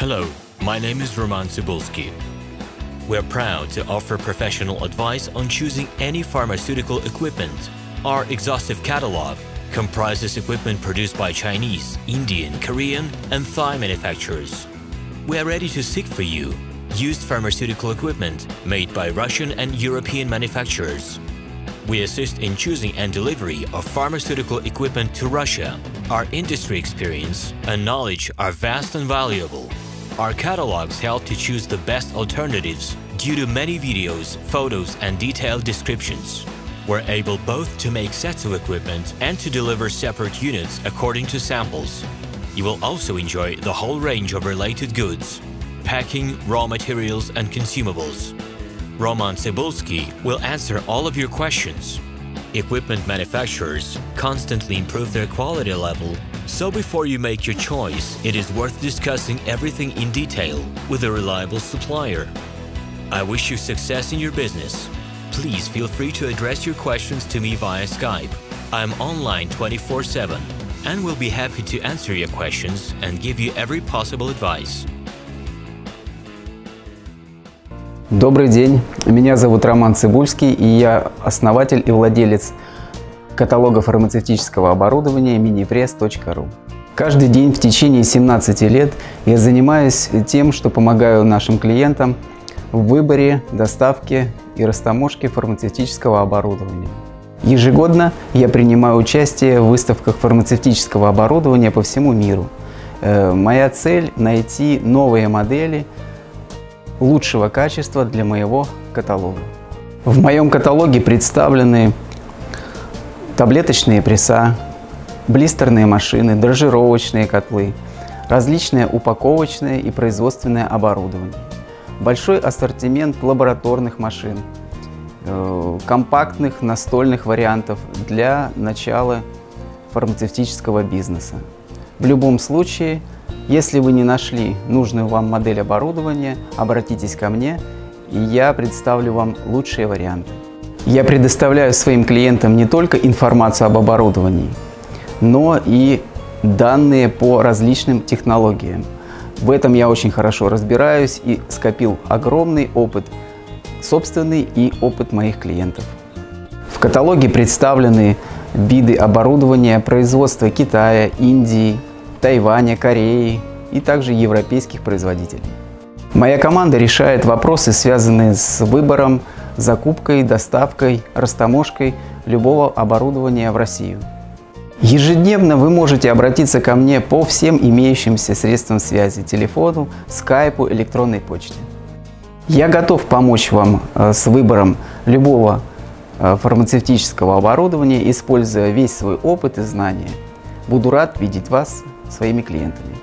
Hello, my name is Roman Cybulski. We are proud to offer professional advice on choosing any pharmaceutical equipment. Our exhaustive catalog comprises equipment produced by Chinese, Indian, Korean, and Thai manufacturers. We are ready to seek for you used pharmaceutical equipment made by Russian and European manufacturers. We assist in choosing and delivery of pharmaceutical equipment to Russia. Our industry experience and knowledge are vast and valuable. Our catalogs help to choose the best alternatives due to many videos, photos, and detailed descriptions. We're able both to make sets of equipment and to deliver separate units according to samples. You will also enjoy the whole range of related goods, packing, raw materials, and consumables. Roman Cybulski will answer all of your questions. Equipment manufacturers constantly improve their quality level, so before you make your choice, it is worth discussing everything in detail with a reliable supplier. I wish you success in your business. Please feel free to address your questions to me via Skype. I'm online 24/7 and will be happy to answer your questions and give you every possible advice. Добрый день, меня зовут Роман Цыбульский, и я основатель и владелец каталога фармацевтического оборудования minipress.ru. Каждый день в течение 17 лет я занимаюсь тем, что помогаю нашим клиентам в выборе, доставке и растаможке фармацевтического оборудования. Ежегодно я принимаю участие в выставках фармацевтического оборудования по всему миру. Моя цель – найти новые модели лучшего качества для моего каталога. В моем каталоге представлены таблеточные пресса, блистерные машины, дрожжировочные котлы, различное упаковочное и производственное оборудование, большой ассортимент лабораторных машин, компактных настольных вариантов для начала фармацевтического бизнеса. В любом случае, если вы не нашли нужную вам модель оборудования, обратитесь ко мне, и я представлю вам лучшие варианты. Я предоставляю своим клиентам не только информацию об оборудовании, но и данные по различным технологиям. В этом я очень хорошо разбираюсь и скопил огромный опыт, собственный и опыт моих клиентов. В каталоге представлены виды оборудования производства Китая, Индии, Тайваня, Кореи и также европейских производителей. Моя команда решает вопросы, связанные с выбором, закупкой, доставкой, растаможкой любого оборудования в Россию. Ежедневно вы можете обратиться ко мне по всем имеющимся средствам связи – телефону, скайпу, электронной почте. Я готов помочь вам с выбором любого фармацевтического оборудования, используя весь свой опыт и знания. Буду рад видеть вас своими клиентами.